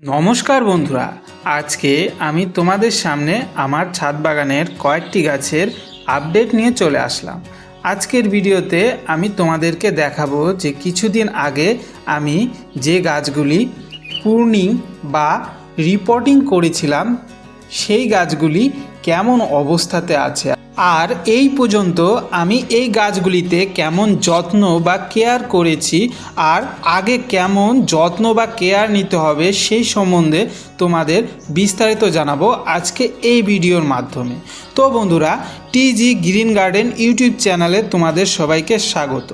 নমস্কার বন্ধুরা, আজকে আমি তোমাদের সামনে আমার ছাদ বাগানের কয়েকটি গাছের আপডেট নিয়ে চলে আসলাম। আজকের ভিডিওতে আমি তোমাদেরকে দেখাবো যে কিছুদিন আগে আমি যে গাছগুলি প্রুনিং বা রিপোর্টিং করেছিলাম সেই গাছগুলি কেমন অবস্থাতে আছে, আর এই পর্যন্ত আমি এই গাছগুলিতে কেমন যত্ন বা কেয়ার করেছি, আর আগে কেমন যত্ন বা কেয়ার নিতে হবে সেই সম্বন্ধে তোমাদের বিস্তারিত জানাবো আজকে এই ভিডিওর মাধ্যমে। তো বন্ধুরা, টিজি গ্রিন গার্ডেন ইউটিউব চ্যানেলে তোমাদের সবাইকে স্বাগত।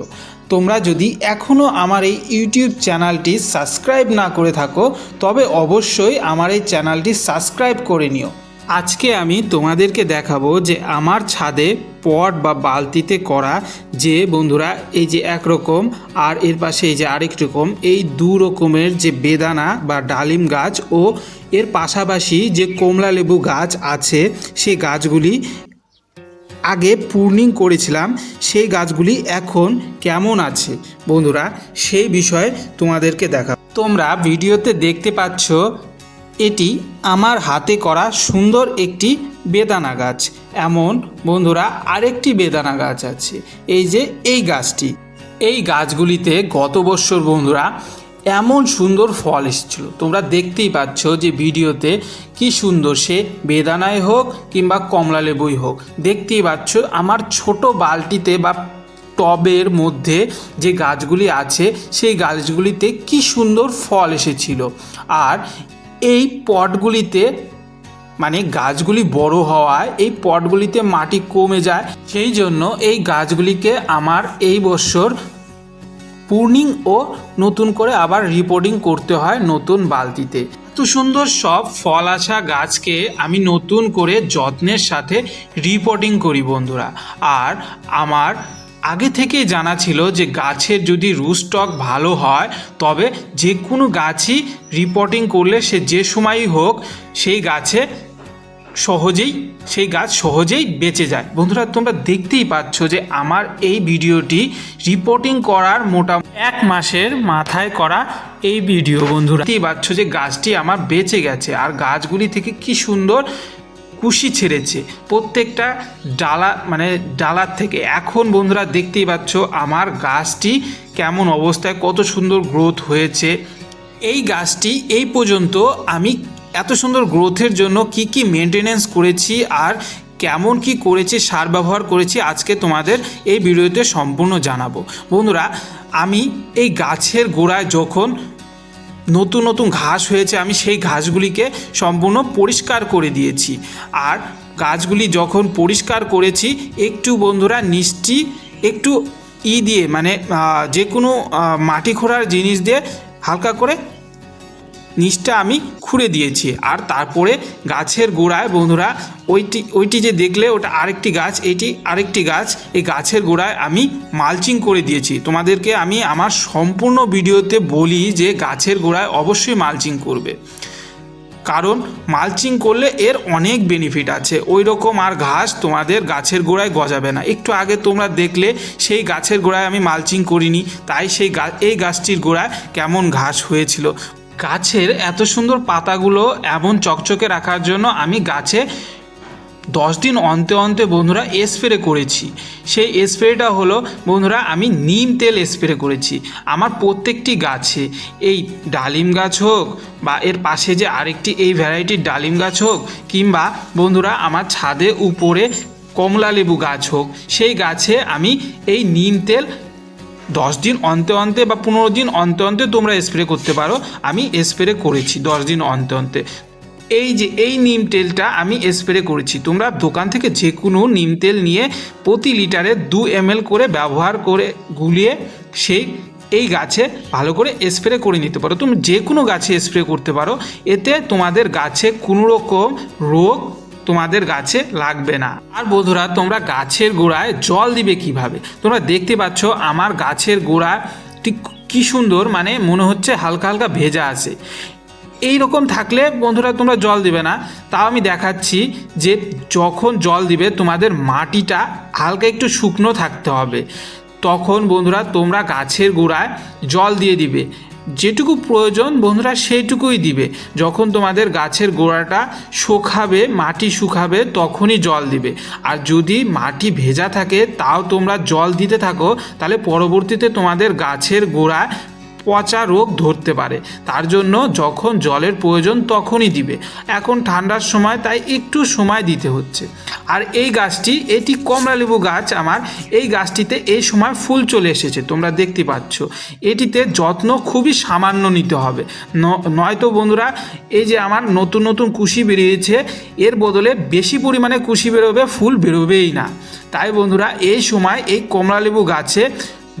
তোমরা যদি এখনও আমার এই ইউটিউব চ্যানেলটি সাবস্ক্রাইব না করে থাকো তবে অবশ্যই আমার এই চ্যানেলটি সাবস্ক্রাইব করে নিও। আজকে আমি তোমাদেরকে দেখাবো যে আমার ছাদে পট বা বালতিতে করা যে বন্ধুরা এই যে একরকম আর এর পাশে এই যে আরেক রকম, এই দু রকমের যে বেদানা বা ডালিম গাছ ও এর পাশাপাশি যে কমলা লেবু গাছ আছে সেই গাছগুলি আগে প্রুনিং করেছিলাম, সেই গাছগুলি এখন কেমন আছে বন্ধুরা সেই বিষয়ে তোমাদেরকে দেখাবো। তোমরা ভিডিওতে দেখতে পাচ্ছ এটি আমার হাতে করা সুন্দর একটি বেদানা গাছ। এমন বন্ধুরা আরেকটি বেদানা গাছ আছে, এই যে এই গাছটি। এই গাছগুলিতে গত বছর বন্ধুরা এমন সুন্দর ফল এসেছিল, তোমরা দেখতেই পাচ্ছ যে ভিডিওতে কি সুন্দর, সে বেদানায় হোক কিংবা কমলা লেবুই হোক। দেখতেই পাচ্ছ আমার ছোট বালতিতে বা টবের মধ্যে যে গাছগুলি আছে সেই গাছগুলিতে কি সুন্দর ফল এসেছিল। আর এই পটগুলিতে মানে গাছগুলি বড় হওয়ায় এই পটগুলিতে মাটি কমে যায়, সেই জন্য এই গাছগুলিকে আমার এই বছর প্রুনিং ও নতুন করে আবার রিপোর্টিং করতে হয় নতুন বালতিতে। এত সুন্দর সব ফল আসা গাছকে আমি নতুন করে যত্নের সাথে রিপোর্টিং করি বন্ধুরা। আর আমার আগে থেকেই জানা ছিল যে গাছের যদি রুট স্টক ভালো হয় তবে যে কোনো গাছই রিপোর্টিং করলে সে যে সময়ই হোক সেই গাছ সহজেই বেঁচে যায়। বন্ধুরা তোমরা দেখতেই পাচ্ছ যে আমার এই ভিডিওটি রিপোর্টিং করার মোটামুটি 1 মাসের মাথায় করা এই ভিডিও। বন্ধুরা দেখতেই পাচ্ছ যে গাছটি আমার বেঁচে গেছে, আর গাছগুলি থেকে কি সুন্দর কুশি ছেড়েছে প্রত্যেকটা ডালার থেকে। এখন বন্ধুরা দেখতেই পাচ্ছ আমার গাছটি কেমন অবস্থায়, কত সুন্দর গ্রোথ হয়েছে। এই গাছটি এই পর্যন্ত আমি এত সুন্দর গ্রোথের জন্য কি কি মেনটেনেন্স করেছি আর কেমন কি করেছি, সার ব্যবহার করেছি, আজকে তোমাদের এই ভিডিওতে সম্পূর্ণ জানাবো। বন্ধুরা আমি এই গাছের গোড়ায় যখন নতুন নতুন ঘাস হয়েছে আমি সেই ঘাসগুলিকে সম্পূর্ণ পরিষ্কার করে দিয়েছি। আর গাছগুলি যখন পরিষ্কার করেছি একটু বন্ধুরা নিচটি একটু দিয়ে মানে যে কোনো মাটি খোঁড়ার জিনিস দিয়ে হালকা করে নিচটা আমি খুঁড়ে দিয়েছি। আর তারপরে গাছের গোড়ায় বন্ধুরা ওইটি যে দেখলে ওটা আরেকটি গাছ, এটি আরেকটি গাছ, এই গাছের গোড়ায় আমি মালচিং করে দিয়েছি। তোমাদেরকে আমি আমার সম্পূর্ণ ভিডিওতে বলি যে গাছের গোড়ায় অবশ্যই মালচিং করবে, কারণ মালচিং করলে এর অনেক বেনিফিট আছে। ওই রকম আর ঘাস তোমাদের গাছের গোড়ায় গজাবে না। একটু আগে তোমরা দেখলে সেই গাছের গোড়ায় আমি মালচিং করিনি, তাই এই গাছটির গোড়ায় কেমন ঘাস হয়েছিল। গাছের এত সুন্দর পাতাগুলো এমন চকচকে রাখার জন্য আমি গাছে 10 দিন অন্তে অন্তে বন্ধুরা স্প্রে করেছি। সেই স্প্রেটা হলো বন্ধুরা আমি নিম তেল স্প্রে করেছি আমার প্রত্যেকটি গাছে। এই ডালিম গাছ হোক বা এর পাশে যে আরেকটি এই ভ্যারাইটির ডালিম গাছ হোক, কিংবা বন্ধুরা আমার ছাদে উপরে কমলা লেবু গাছ হোক, সেই গাছে আমি এই নিম তেল 10 দিন অন্তে অন্তে বা 15 দিন অন্তে অন্তে তোমরা স্প্রে করতে পারো। আমি স্প্রে করেছি 10 দিন অন্তে অন্তে। এই যে এই নিম তেলটা আমি স্প্রে করেছি, তোমরা দোকান থেকে যে কোনো নিম তেল নিয়ে প্রতি লিটারে 2 ml করে ব্যবহার করে গুলিয়ে এই গাছে ভালো করে স্প্রে করে নিতে পারো। তুমি যে কোনো গাছে স্প্রে করতে পারো, এতে তোমাদের গাছে কোনো রকম রোগ তোমাদের গাছে লাগবে না। আর বন্ধুরা তোমরা গাছের গোড়ায় জল দিবে কিভাবে, তোমরা দেখতে পাচ্ছ আমার গাছের গোড়া ঠিক কি সুন্দর, মানে মনে হচ্ছে হালকা হালকা ভেজা আছে। এই রকম থাকলে বন্ধুরা তোমরা জল দিবে না। তাও আমি দেখাচ্ছি যে যখন জল দিবে তোমাদের মাটিটা হালকা একটু শুকনো থাকতে হবে, তখন বন্ধুরা তোমরা গাছের গোড়ায় জল দিয়ে দিবে। যেটুকু প্রয়োজন বন্ধুরা সেইটুকুই দিবে। যখন তোমাদের গাছের গোড়াটা শুকাবে, মাটি শুকাবে, তখনই জল দিবে। আর যদি মাটি ভেজা থাকে তাও তোমরা জল দিতে থাকো, তাহলে পরবর্তীতে তোমাদের গাছের গোড়ায় পচা রোগ ধরতে পারে। তার জন্য যখন জলের প্রয়োজন তখনই দিবে। এখন ঠান্ডার সময়, তাই একটু সময় দিতে হচ্ছে। আর এই গাছটি, এটি কমলালেবু গাছ আমার। এই গাছটিতে এই সময় ফুল চলে এসেছে, তোমরা দেখতে পাচ্ছ। এটিতে যত্ন খুবই সামান্য নিতে হবে, নয়তো বন্ধুরা এই যে আমার নতুন নতুন কুশি বেরিয়েছে, এর বদলে বেশি পরিমাণে কুশি বেরোবে, ফুল বেরোবেই না। তাই বন্ধুরা এই সময় এই কমলালেবু গাছে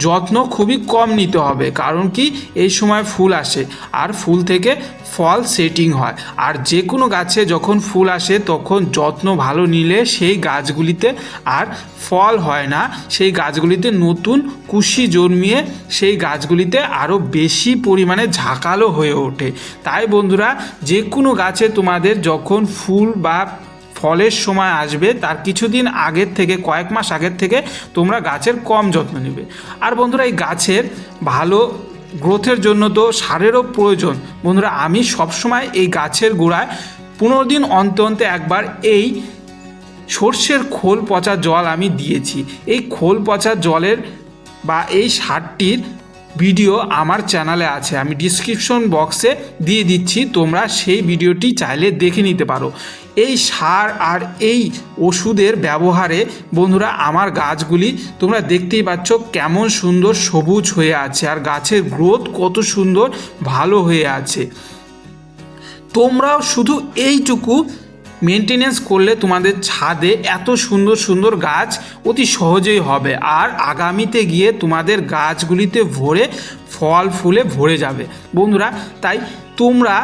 যত্ন খুবই কম নিতে হবে, কারণ কি এই সময় ফুল আসে আর ফুল থেকে ফল সেটিং হয়। আর যে কোনো গাছে যখন ফুল আসে তখন যত্ন ভালো নিলে সেই গাছগুলিতে আর ফল হয় না, সেই গাছগুলিতে নতুন কুশি জন্মিয়ে সেই গাছগুলিতে আরও বেশি পরিমাণে ঝাঁকালো হয়ে ওঠে। তাই বন্ধুরা যে কোনো গাছে তোমাদের যখন ফুল বা ফলের সময় আসবে তার কিছুদিন আগের থেকে, কয়েক মাস আগের থেকে তোমরা গাছের কম যত্ন নেবে। আর বন্ধুরা এই গাছের ভালো গ্রোথের জন্য তো সারেরও প্রয়োজন। বন্ধুরা আমি সবসময় এই গাছের গোড়ায় 15 দিন অন্তর একবার এই সর্ষের খোল পচা জল আমি দিয়েছি। এই খোল পচা জলের বা এই সারটির ভিডিও আমার চ্যানেলে আছে, আমি ডিসক্রিপশন বক্সে দিয়ে দিচ্ছি, তোমরা সেই ভিডিওটি চাইলে দেখে নিতে পারো। এই সার আর এই ওষুধের ব্যবহারে বন্ধুরা আমার গাছগুলি তোমরা দেখতেই পাচ্ছ কেমন সুন্দর সবুজ হয়ে আছে, আর গাছের গ্রোথ কত সুন্দর ভালো হয়ে আছে। তোমরাও শুধু এইটুকু মেনটেনেন্স করলে তোমাদের ছাদে এত সুন্দর সুন্দর গাছ অতি সহজেই হবে, আর আগামীতে গিয়ে তোমাদের গাছগুলিতে ভরে ফল ফুলে ভরে যাবে বন্ধুরা। তাই তোমরা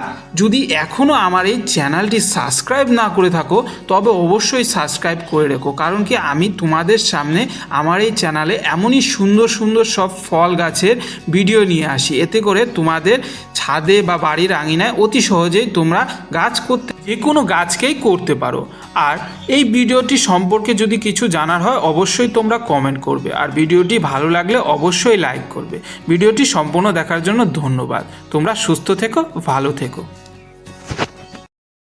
যদি এখনও আমার এই চ্যানেলটি সাবস্ক্রাইব না করে থাকো তবে অবশ্যই সাবস্ক্রাইব করে রেখো, কারণ কি আমি তোমাদের সামনে আমার এই চ্যানেলে এমনই সুন্দর সুন্দর সব ফল গাছের ভিডিও নিয়ে আসি। এতে করে তোমাদের ছাদে বা বাড়ির আঙিনায় অতি সহজেই তোমরা গাছ করতে, যে কোনো গাছকেই করতে পারো। আর এই ভিডিওটি সম্পর্কে যদি কিছু জানার হয় অবশ্যই তোমরা কমেন্ট করবে, আর ভিডিওটি ভালো লাগলে অবশ্যই লাইক করবে। ভিডিওটি সম্পূর্ণ দেখার জন্য ধন্যবাদ। তোমরা সুস্থ থেকো, ভালো থেকো।